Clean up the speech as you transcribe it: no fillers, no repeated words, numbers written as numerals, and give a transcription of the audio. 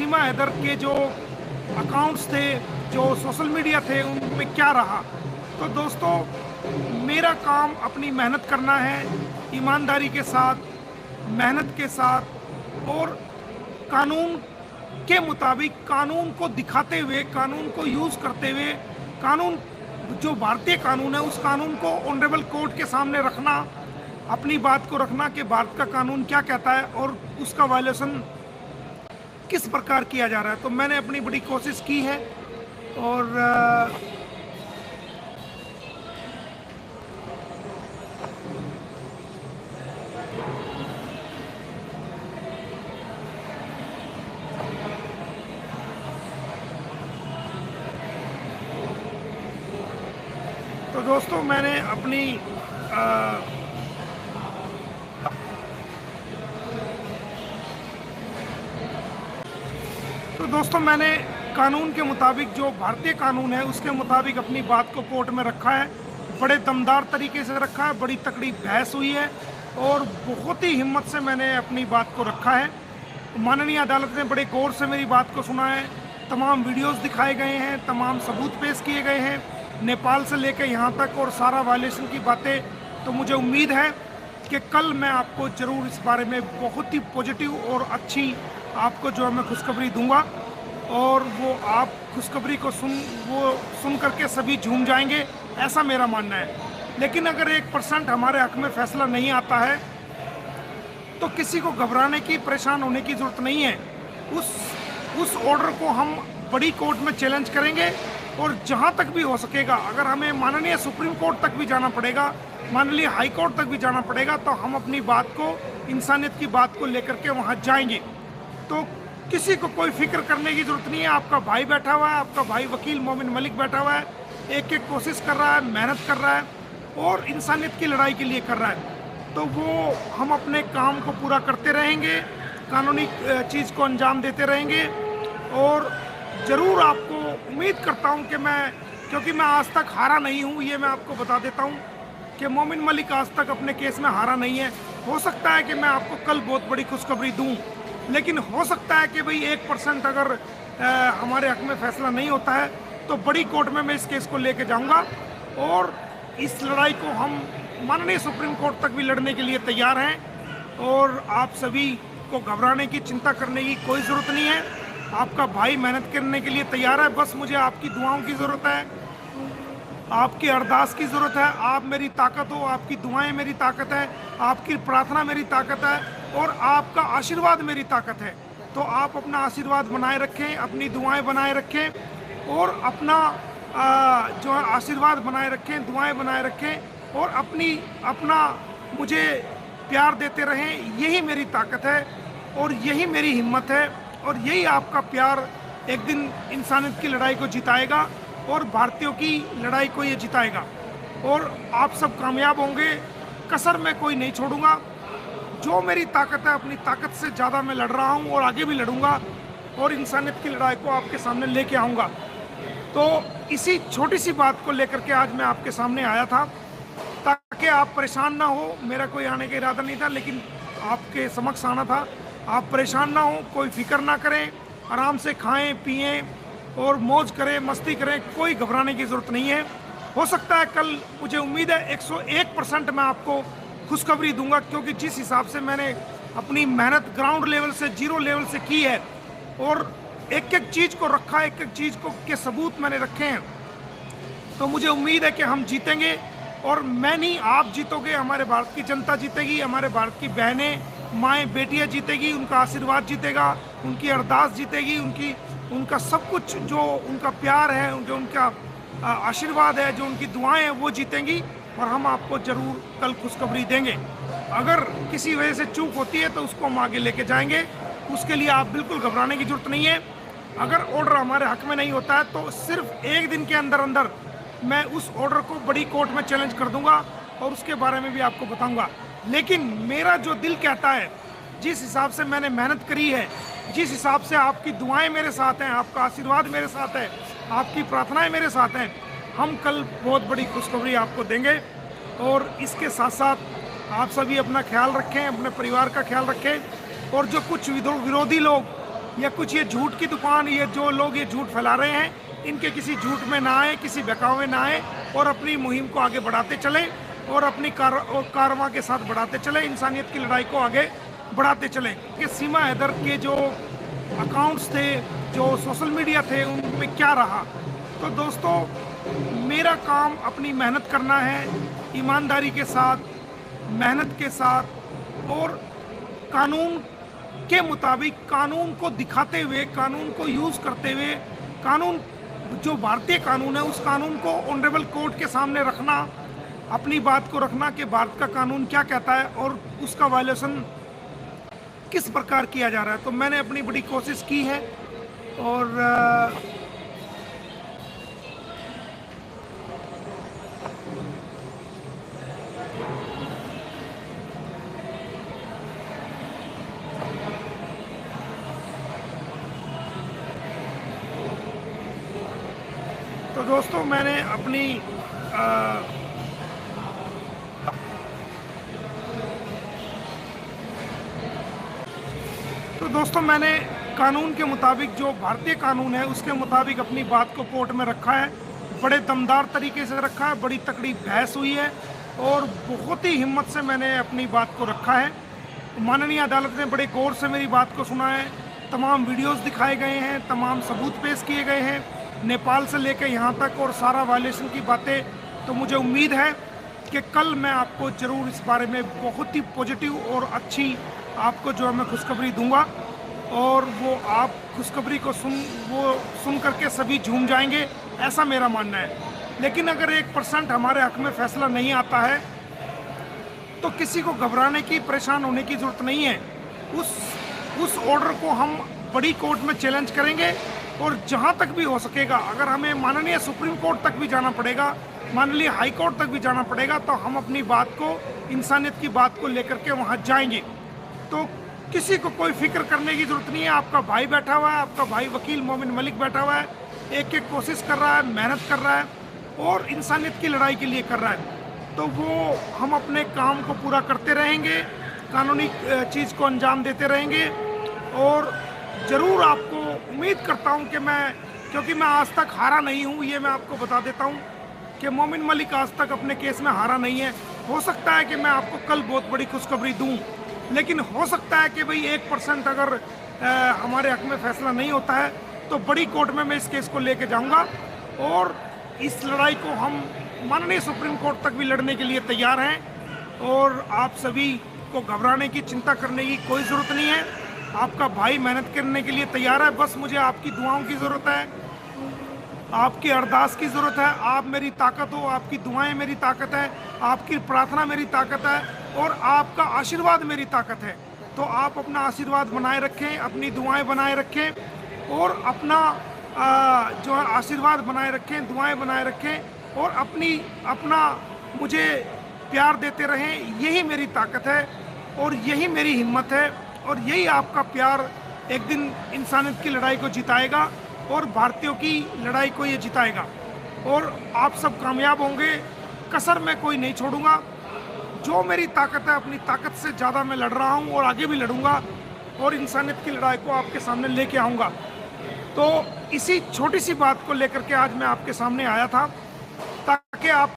वसीमा हैदर के जो अकाउंट्स थे, जो सोशल मीडिया थे, उनमें क्या रहा। तो दोस्तों, मेरा काम अपनी मेहनत करना है, ईमानदारी के साथ, मेहनत के साथ, और कानून के मुताबिक, कानून को दिखाते हुए, कानून को यूज़ करते हुए, कानून जो भारतीय कानून है उस कानून को ऑनरेबल कोर्ट के सामने रखना, अपनी बात को रखना कि भारत का कानून क्या कहता है और उसका वायलेशन किस प्रकार किया जा रहा है। तो मैंने अपनी बड़ी कोशिश की है। और तो दोस्तों, मैंने अपनी मैंने कानून के मुताबिक, जो भारतीय कानून है उसके मुताबिक अपनी बात को कोर्ट में रखा है। बड़े दमदार तरीके से रखा है, बड़ी तकड़ी बहस हुई है और बहुत ही हिम्मत से मैंने अपनी बात को रखा है। माननीय अदालत ने बड़े गौर से मेरी बात को सुना है। तमाम वीडियोस दिखाए गए हैं, तमाम सबूत पेश किए गए हैं, नेपाल से लेकर यहाँ तक, और सारा वायलेशन की बातें। तो मुझे उम्मीद है कि कल मैं आपको ज़रूर इस बारे में बहुत ही पॉजिटिव और अच्छी आपको जो है मैं खुशखबरी दूंगा, और वो आप खुशखबरी को सुन करके सभी झूम जाएंगे, ऐसा मेरा मानना है। लेकिन अगर 1% हमारे हक में फैसला नहीं आता है तो किसी को घबराने की, परेशान होने की ज़रूरत नहीं है। उस ऑर्डर को हम बड़ी कोर्ट में चैलेंज करेंगे, और जहां तक भी हो सकेगा, अगर हमें माननीय सुप्रीम कोर्ट तक भी जाना पड़ेगा, माननीय हाई कोर्ट तक भी जाना पड़ेगा, तो हम अपनी बात को, इंसानियत की बात को लेकर के वहां जाएंगे। तो किसी को कोई फिक्र करने की ज़रूरत नहीं है। आपका भाई बैठा हुआ है, आपका भाई वकील मोमिन मलिक बैठा हुआ है, एक एक कोशिश कर रहा है, मेहनत कर रहा है और इंसानियत की लड़ाई के लिए कर रहा है। तो वो हम अपने काम को पूरा करते रहेंगे, कानूनी चीज़ को अंजाम देते रहेंगे। और ज़रूर आपको उम्मीद करता हूं कि क्योंकि मैं आज तक हारा नहीं हूं, ये मैं आपको बता देता हूं कि मोमिन मलिक आज तक अपने केस में हारा नहीं है। हो सकता है कि मैं आपको कल बहुत बड़ी खुशखबरी दूं, लेकिन हो सकता है कि भाई 1% अगर हमारे हक में फैसला नहीं होता है तो बड़ी कोर्ट में मैं इस केस को लेके जाऊंगा, और इस लड़ाई को हम माननीय सुप्रीम कोर्ट तक भी लड़ने के लिए तैयार हैं। और आप सभी को घबराने की, चिंता करने की कोई ज़रूरत नहीं है। आपका भाई मेहनत करने के लिए तैयार है। बस मुझे आपकी दुआओं की ज़रूरत है, आपकी अरदास की ज़रूरत है। आप मेरी ताकत हो, आपकी दुआएं मेरी ताकत है, आपकी प्रार्थना मेरी ताकत है, और आपका आशीर्वाद मेरी ताकत है। तो आप अपना आशीर्वाद बनाए रखें, अपनी दुआएं बनाए रखें, और अपना जो है आशीर्वाद बनाए रखें, दुआएं बनाए रखें, और अपना मुझे प्यार देते रहें। यही मेरी ताकत है और यही मेरी हिम्मत है, और यही आपका प्यार एक दिन इंसानियत की लड़ाई को जिताएगा और भारतीयों की लड़ाई को ये जिताएगा, और आप सब कामयाब होंगे। कसर में कोई नहीं छोड़ूंगा। जो मेरी ताकत है, अपनी ताकत से ज़्यादा मैं लड़ रहा हूँ और आगे भी लड़ूंगा, और इंसानियत की लड़ाई को आपके सामने लेके आऊँगा। तो इसी छोटी सी बात को लेकर के आज मैं आपके सामने आया था, ताकि आप परेशान ना हो। मेरा कोई आने का इरादा नहीं था, लेकिन आपके समक्ष आना था। आप परेशान ना हो, कोई फिक्र ना करें, आराम से खाएं पिएं और मौज करें, मस्ती करें, कोई घबराने की ज़रूरत नहीं है। हो सकता है कल, मुझे उम्मीद है 101% मैं आपको खुशखबरी दूंगा, क्योंकि जिस हिसाब से मैंने अपनी मेहनत ग्राउंड लेवल से, जीरो लेवल से की है, और एक एक चीज़ को रखा, एक एक चीज़ को के सबूत मैंने रखे हैं, तो मुझे उम्मीद है कि हम जीतेंगे। और मैं नहीं, आप जीतोगे, हमारे भारत की जनता जीतेगी, हमारे भारत की बहनें, माएँ, बेटियाँ जीतेगी, उनका आशीर्वाद जीतेगा, उनकी अरदास जीतेगी, उनका सब कुछ, जो उनका प्यार है, जो उनका आशीर्वाद है, जो उनकी दुआएं हैं, वो जीतेंगी। और हम आपको ज़रूर कल खुशखबरी देंगे। अगर किसी वजह से चूक होती है तो उसको हम आगे लेके जाएंगे, उसके लिए आप बिल्कुल घबराने की ज़रूरत नहीं है। अगर ऑर्डर हमारे हक में नहीं होता है तो सिर्फ एक दिन के अंदर अंदर मैं उस ऑर्डर को बड़ी कोर्ट में चैलेंज कर दूंगा, और उसके बारे में भी आपको बताऊंगा। लेकिन मेरा जो दिल कहता है, जिस हिसाब से मैंने मेहनत करी है, जिस हिसाब से आपकी दुआएं मेरे साथ हैं, आपका आशीर्वाद मेरे साथ है, आपकी प्रार्थनाएं मेरे साथ हैं, हम कल बहुत बड़ी खुशखबरी आपको देंगे। और इसके साथ साथ आप सभी अपना ख्याल रखें, अपने परिवार का ख्याल रखें, और जो कुछ विरोधी लोग या कुछ ये झूठ की दुकान, ये जो लोग ये झूठ फैला रहे हैं, इनके किसी झूठ में ना आए, किसी बहकावे में ना आए और अपनी मुहिम को आगे बढ़ाते चलें और अपनी कारवां के साथ बढ़ाते चलें, इंसानियत की लड़ाई को आगे बढ़ाते चलें। कि सीमा हैदर के जो अकाउंट्स थे, जो सोशल मीडिया थे, उनमें क्या रहा। तो दोस्तों, मेरा काम अपनी मेहनत करना है, ईमानदारी के साथ, मेहनत के साथ और कानून के मुताबिक, कानून को दिखाते हुए, कानून को यूज़ करते हुए, कानून जो भारतीय कानून है उस कानून को ऑनरेबल कोर्ट के सामने रखना, अपनी बात को रखना कि भारत का कानून क्या कहता है और उसका वायलेशन किस प्रकार किया जा रहा है। तो मैंने अपनी बड़ी कोशिश की है और तो दोस्तों, मैंने अपनी मैंने कानून के मुताबिक, जो भारतीय कानून है उसके मुताबिक अपनी बात को कोर्ट में रखा है। बड़े दमदार तरीके से रखा है, बड़ी तकड़ी बहस हुई है और बहुत ही हिम्मत से मैंने अपनी बात को रखा है। माननीय अदालत ने बड़े गौर से मेरी बात को सुना है, तमाम वीडियोस दिखाए गए हैं, तमाम सबूत पेश किए गए हैं, नेपाल से लेकर यहाँ तक, और सारा वायलेशन की बातें। तो मुझे उम्मीद है कि कल मैं आपको ज़रूर इस बारे में बहुत ही पॉजिटिव और अच्छी आपको जो है मैं खुशखबरी दूंगा और वो आप खुशखबरी को सुन करके सभी झूम जाएंगे, ऐसा मेरा मानना है। लेकिन अगर 1% हमारे हक में फैसला नहीं आता है तो किसी को घबराने की, परेशान होने की ज़रूरत नहीं है। उस ऑर्डर को हम बड़ी कोर्ट में चैलेंज करेंगे और जहां तक भी हो सकेगा, अगर हमें माननीय सुप्रीम कोर्ट तक भी जाना पड़ेगा, माननीय हाई कोर्ट तक भी जाना पड़ेगा, तो हम अपनी बात को, इंसानियत की बात को लेकर के वहां जाएंगे। तो किसी को कोई फिक्र करने की ज़रूरत नहीं है। आपका भाई बैठा हुआ है, आपका भाई वकील मोमिन मलिक बैठा हुआ है, एक एक कोशिश कर रहा है, मेहनत कर रहा है और इंसानियत की लड़ाई के लिए कर रहा है। तो वो हम अपने काम को पूरा करते रहेंगे, कानूनी चीज़ को अंजाम देते रहेंगे और ज़रूर आपको उम्मीद करता हूं कि क्योंकि मैं आज तक हारा नहीं हूं, ये मैं आपको बता देता हूं कि मोमिन मलिक आज तक अपने केस में हारा नहीं है। हो सकता है कि मैं आपको कल बहुत बड़ी खुशखबरी दूं, लेकिन हो सकता है कि भाई 1% अगर हमारे हक में फैसला नहीं होता है तो बड़ी कोर्ट में मैं इस केस को लेके जाऊंगा और इस लड़ाई को हम माननीय सुप्रीम कोर्ट तक भी लड़ने के लिए तैयार हैं। और आप सभी को घबराने की, चिंता करने की कोई ज़रूरत नहीं है। आपका भाई मेहनत करने के लिए तैयार है, बस मुझे आपकी दुआओं की ज़रूरत है, आपकी अरदास की ज़रूरत है। आप मेरी ताकत हो, आपकी दुआएं मेरी ताकत है, आपकी प्रार्थना मेरी ताकत है और आपका आशीर्वाद मेरी ताकत है। तो आप अपना आशीर्वाद बनाए रखें, अपनी दुआएं बनाए रखें और अपना जो है आशीर्वाद बनाए रखें, दुआएं बनाए रखें और अपना मुझे प्यार देते रहें। यही मेरी ताकत है और यही मेरी हिम्मत है और यही आपका प्यार एक दिन इंसानियत की लड़ाई को जिताएगा और भारतीयों की लड़ाई को ये जिताएगा और आप सब कामयाब होंगे। कसर मैं कोई नहीं छोड़ूंगा। जो मेरी ताकत है, अपनी ताकत से ज़्यादा मैं लड़ रहा हूँ और आगे भी लड़ूंगा और इंसानियत की लड़ाई को आपके सामने लेके आऊँगा। तो इसी छोटी सी बात को लेकर के आज मैं आपके सामने आया था ताकि आप